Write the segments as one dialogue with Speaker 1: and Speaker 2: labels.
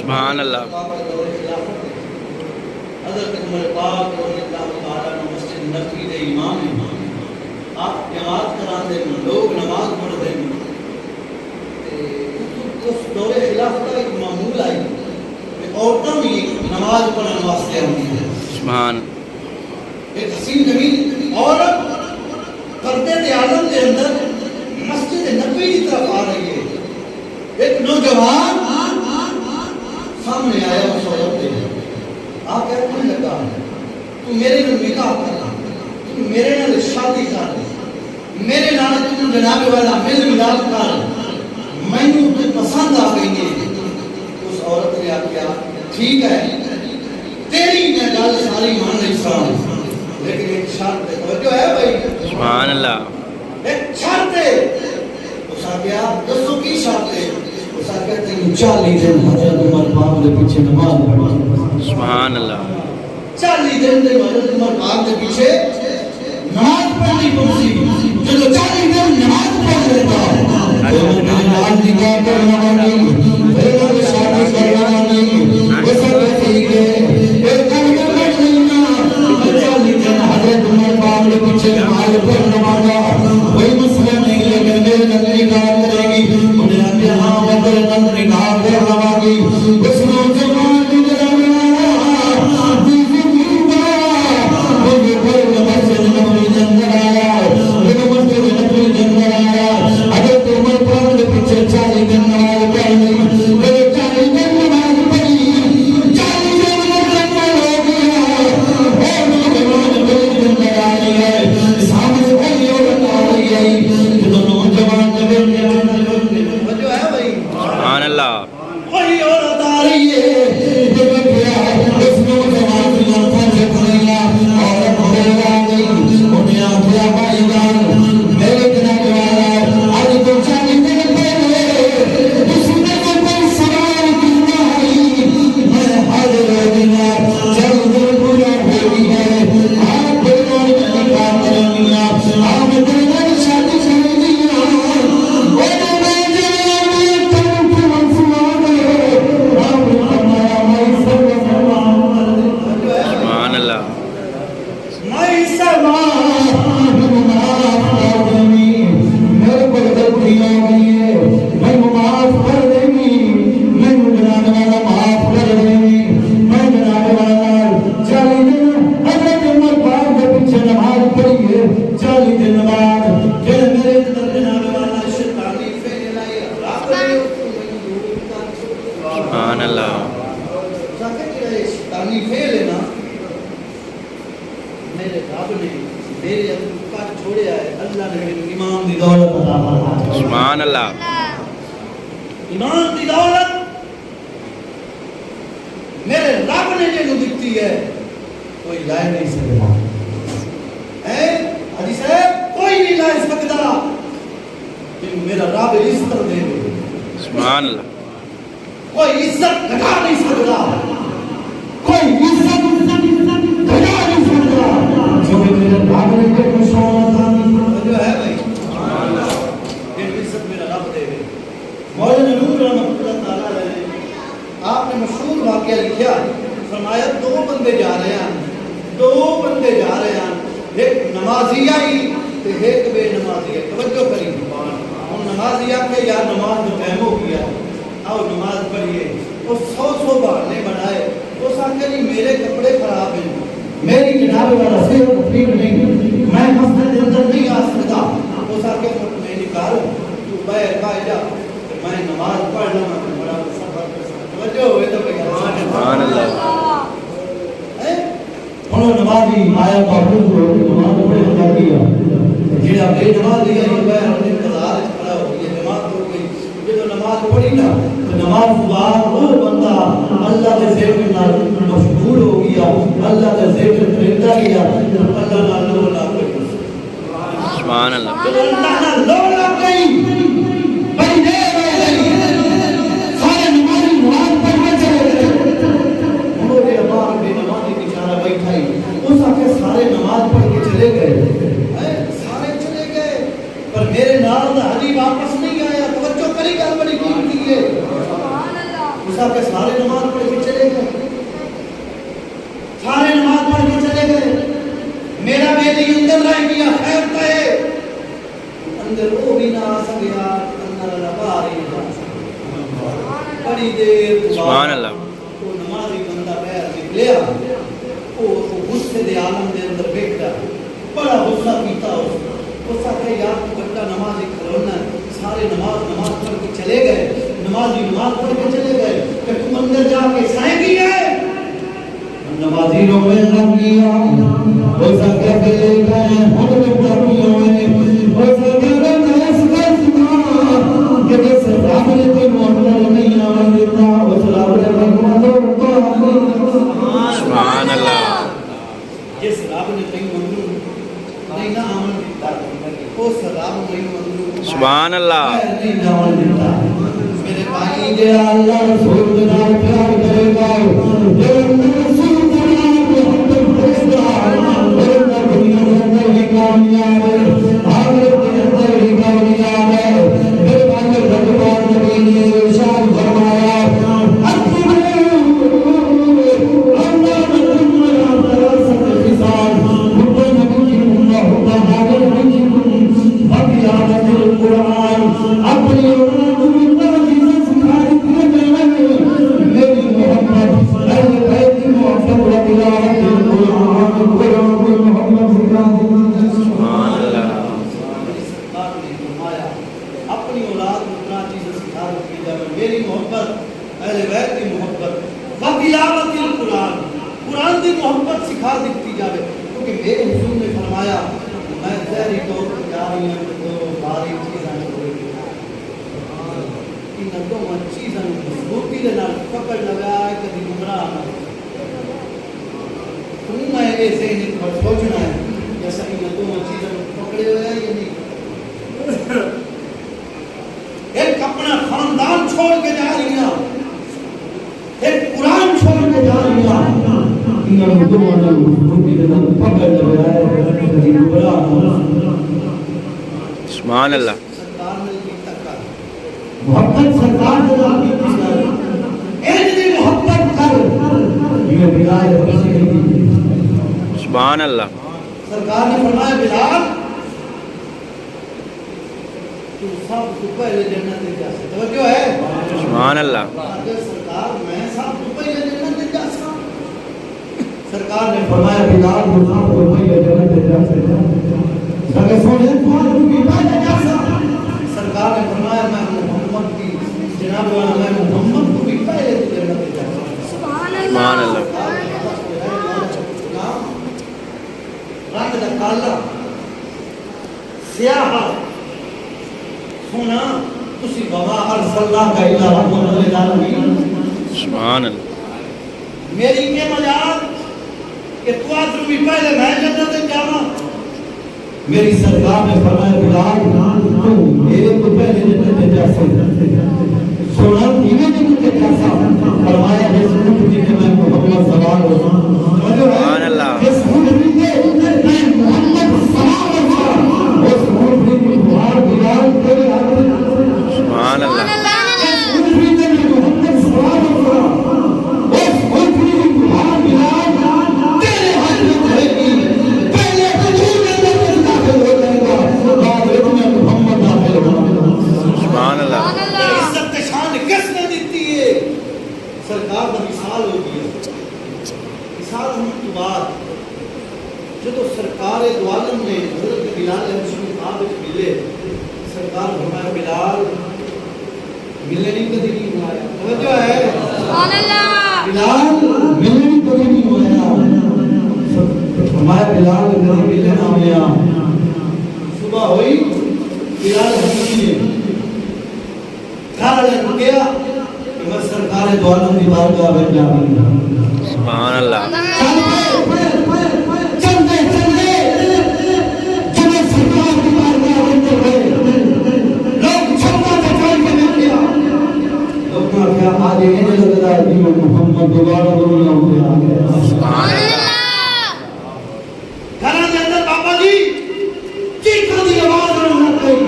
Speaker 1: سبحان اللہ.
Speaker 2: حضرت عمر پاک رضی اللہ تعالیٰ عنہ مسجد نبوی دے امام ہیں. آپ جماعت کراندے ہیں، لوگ نماز پڑھتے ہیں. اس دور خلافت کا ایک معمول آئی کہ عورتیں بھی نماز پڑھنے واسطے آتی ہیں.
Speaker 1: سبحان.
Speaker 2: ایک حسین جمیل عورت پردے دے عالم کے اندر مسجد نبوی کی طرف آ رہی ہے. ایک نوجوان سامنے آیا اس عورت کے، آ کہنے لگا تو میرے نال نکاح کر، تو میرے نال شادی کر، میرے نال تو جناب والا مل ملاپ کر، مینوں تو پسند آ گئی ہے. اس عورت نے آخیا ٹھیک ہے تیری میں گل ساری مان لئی سان، لیکن ایک شرط ہے. توجہ ہے بھائی؟
Speaker 1: سبحان اللہ.
Speaker 2: ایک شرط ہے. اس آخیا دسو کی شرط ہے؟ اس آخیا تینوں 40 دن حضرت عمر پاک دے پیچھے نماز پڑھنی.
Speaker 1: سبحان اللہ.
Speaker 2: 40 دن دے حضرت عمر پاک دے پیچھے نماز پڑھنی پڑسی. جب 40 دن نماز پڑھ لیتا نماز نکاح کرنا نہیں، پھر شادی کرنا نہیں، وہ سب ٹھیک ہے. ایک کام کرنا نہیں، 40 دن حضرت عمر پاک دے پیچھے نماز پڑھنا کوئی مسئلہ نہیں، لیکن میرے نال نکاح کرے گی. انہیں آگے ہاں میں میرے نال نکاح کر لوا گی. اس نوجوان کی
Speaker 1: سبحان اللہ.
Speaker 2: ایمان دی دولت میرے رب نے جنوں دتی ہے کوئی لائے نہیں سکتا. حدیث ہے کوئی نہیں لائے سکتا جنوں میرا رب عزت دے دے.
Speaker 1: سبحان اللہ.
Speaker 2: کوئی عزت گھٹا نہیں سکتا، کوئی عزت گھٹا نہیں سکتا جو میرے رب نے جنوں سونا جو ہے بھائی. مولانا نور رحمۃ اللہ تعالیٰ علیہ آپ نے مشہور واقعہ لکھا، فرمایا دو بندے جا رہے ہیں، ایک نمازیہ ہی ایک بے نمازیہ. توجہ کری، ہم نمازیہ کہ یار نماز کا ٹائم ہو گیا آؤ نماز پڑھیے. وہ 100 بہانے بنائے. اس آخر جی میرے کپڑے خراب ہیں، میری جناب والا صحت ٹھیک نہیں، میں مسجد کے اندر نہیں آ سکتا. اس آخر میں نکال تو باہر کا جا میں نماز پڑھ لوں گا. بڑا سفر توجہ ہوئے تو
Speaker 1: سبحان اللہ.
Speaker 2: انہوں نمازی آیا پابند ہو نماز پڑھے لگا دیا. جڑا بے نماز دیا یہ باہر اپنے انتظار کھڑا ہو گیا، نماز ہو گئی. جب نماز پڑھی نا تو نماز کے بعد وہ بندہ اللہ کے ذکر نال مشغول ہو گیا، اللہ کے ذکر کرتا گیا، اللہ نال لو لگ گئی.
Speaker 1: سبحان اللہ.
Speaker 2: اللہ نال لو لگ گئی. سارے نماز پڑھ کے چلے گئے پر میرے نال دا حلی واپس نہیں آیا. توجہ کری گل بڑی قیمتی ہے. اس کے سارے نماز پڑھ کے چلے گئے، سارے نماز پڑھ کے چلے گئے. میرا بیٹی اندر رہ گیا، خیر تھے اندر وہ بھی نہ آ سکیا، اندر لبا رہی نہ بڑی دیر
Speaker 1: سبحان اللہ.
Speaker 2: وہ نمازی بندہ پیر نکلیا، وہ غصے دے عالم دے اندر بیٹھا، بڑا غصہ کیتا. غصہ کہ یار تو بڑا نمازی کھلونا ہے، سارے نماز پڑھ کے چلے گئے، نمازی نماز پڑھ کے چلے گئے، کہ تم اندر جا کے سائیں کی ہے. نمازی لوگ میں رب کیا غصہ کہہ کے لے گئے، ہم نے پڑھی ہوئے غصہ کہہ کے اس کا سنا کہ جس رب نے کوئی معاملہ نہیں آنے دیتا اس رب نے
Speaker 1: سبحان اللہ.
Speaker 2: جس رب نے کوئی معاملہ نہیں نہ آنے دیتا اس رب نے معاملہ
Speaker 1: سبحان اللہ.
Speaker 2: نہیں نہ آنے دیتا. میرے بھائی جے اللہ رسول کے نام پیار کرے گا، جے رسول کے نام پہ حکم کرے گا، میرے دنیا میں نہیں کامیاب ہے، آخرت کے اندر ہی کامیاب ہے. میرے بھائی رجوان نبی نے ارشاد فرمایا، اپنی اولاد کو اتنا چیزیں سکھا رکھی جائے، میری محبت، اہل بیت کی محبت، وَتِلَاوَتِ الْقُرْآنِ، قرآن کی محبت سکھا دیتی جائے. کیونکہ میرے حضور نے فرمایا میں ظاہری طور پر جا رہی ہوں تو باری چیزیں چھوڑی ان دونوں چیزیں مضبوطی کے نال پکڑ لگا ہے کبھی گمراہ نہ تو میں ایسے ہی پر سوچنا ہے جیسا ان دونوں چیزیں پکڑے ہوئے ہیں یا نہیں. ایک اپنا خاندان چھوڑ کے جا رہی ہیں، ایک قرآن چھوڑ کے جا رہی ہیں.
Speaker 1: سبحان اللہ.
Speaker 2: محبت سرکار سے محبت کر.
Speaker 1: سبحان اللہ.
Speaker 2: سرکار نے فرمایا بلال تو سب کو پہلے جنت میں جا سکتا. توجہ ہے.
Speaker 1: سبحان اللہ.
Speaker 2: سرکار میں سب کو پہلے جنت میں جا سکتا. سرکار نے فرمایا بلال کو سب کو پہلے جنت میں جا سکتا. سارے سونے تمہارے بھی پہلے جا سکتا. سرکار نے فرمایا میں محمد کی جناب والا میں محمد کو بھی پہلے جنت میں جا سکتا.
Speaker 1: سبحان اللہ.
Speaker 2: رنگ دا کالا سیاہ سونا تسی بابا ارسل اللہ کا الہ رحمت للعالمین.
Speaker 1: سبحان اللہ.
Speaker 2: میری یہ مجال کہ تو آج بھی پہلے میں جنت میں جاواں. میری سرکار نے فرمایا بلال تو میرے کو پہلے جنت میں جا سکتا. سونا دیوے جنت میں جا سکتا. فرمایا جس روح کی کہ میں محمد سوال ہوں.
Speaker 1: سبحان اللہ.
Speaker 2: جس روح کی کہ میں محمد سوال ہوں. اس روح کی بہار بلال تیرے ہاتھ میں.
Speaker 1: سبحان اللہ.
Speaker 2: جس روح کی کہ میں محمد سوال ہوں. اس روح کی بہار بلال تیرے ہاتھ میں رہے گی. پہلے تو تو جنت میں داخل ہو جائے گا، بعد میں محمد داخل ہوگا.
Speaker 1: سبحان اللہ.
Speaker 2: عزت شان کس نے دیتی ہے؟ سرکار کا مثال ہو گیا. مثال ہونے کے بعد جب سرکار دو عالم نے حضرت بلال علیہ السلام کو ملے، سرکار فرمایا بلال ملنے نہیں کبھی نہیں ہوا ہے. توجہ ہے. سبحان اللہ. بلال ملنے نہیں کبھی نہیں ہوا ہے. فرمایا بلال کبھی ملنے نہ آیا. صبح ہوئی بلال حضرت نے گھر گیا کہ میں سرکار دو عالم کی بارگاہ میں جا رہی ہوں.
Speaker 1: سبحان اللہ.
Speaker 2: چلتے جب سرکار کی بارگاہ میں گئے لوگ چھپا بچائی کے مل گیا. لوگ کیا آج یہ نہیں لگ رہا ہے کہ محمد دوبارہ دنیا میں آ گیا.
Speaker 1: سبحان اللہ.
Speaker 2: گھر کے اندر بابا جی چیخوں کی آواز آنے لگ گئی.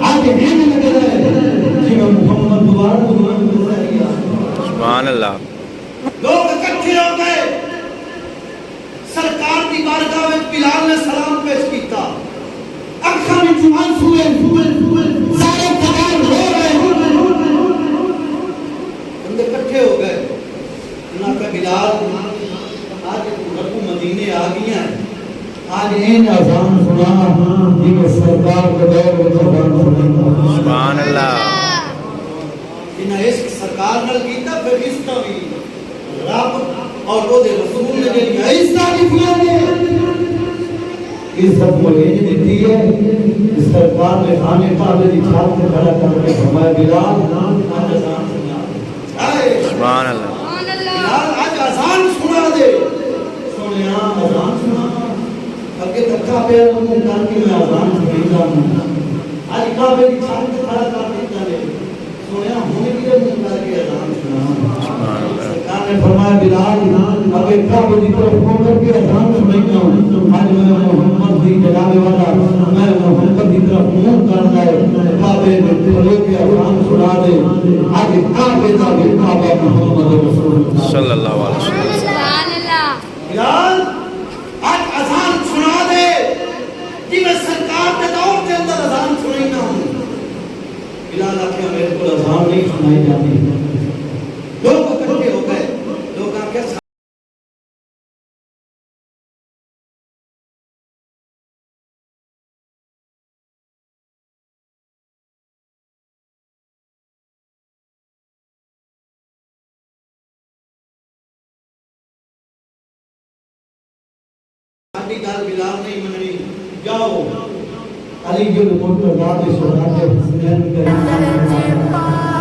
Speaker 2: آج یہ نہیں لگ رہا ہے کہ محمد دوبارہ دنیا میں آ گیا.
Speaker 1: اللہ
Speaker 2: لوگ اکٹھے ہو گئے سرکار دی بارگاہ وچ بلال نے سلام پیش کیتا اکھاں وچ آنسو سارے تبار ہو گئے بندے اکٹھے ہو گئے انہاں کا بلال آج رب مدینے آ گیا آج این اذان سنا جی سرکار کے دور وچ اذان سنا
Speaker 1: سبحان اللہ
Speaker 2: انہاں اس سرکار نال کیتا پھر اس کا بھی رب اور وہ دے رسول نے جڑی عزت دی نے عزت ملے دیتی ہے اس سرکار نے خانے کعبے دی چھت تے کھڑا کر کے فرمایا بلال آج اذان سنا
Speaker 1: سبحان اللہ
Speaker 2: بلال آج اذان سنا دے سنیا اذان سنا اگے تکا پہ منہ کر کے میں اذان سنیدا ہوں آج کعبے دی چھت تے کھڑا کر دیتا نے سنیا ہونے کی منہ کر کے اذان سنا
Speaker 1: سبحان اللہ
Speaker 2: سرکار نے فرمایا بلال اگے کعبے دی طرف منہ کر کے اذان سنیدا ہوں آج میں محمد دی جناب والا میں محمد دی طرف منہ کرنا ہے کعبے میں کھڑے کے اذان سنا دے آج کعبے دا بھی کعبہ محمد رسول اللہ
Speaker 1: صلی اللہ علیہ وسلم
Speaker 3: سبحان اللہ
Speaker 2: بلال آج اذان سنا دے جی میں سرکار کے دور کے اندر اذان سنائی نہ ہوں بلال آکھیا میرے کو اذان نہیں سنائی جاتی لوگ اکٹھے ہو گئے لوگ آکھیا ساڈی گل بلال نہیں مننی جاؤ علی جو مرتضی دے سہرا کے حسنین کے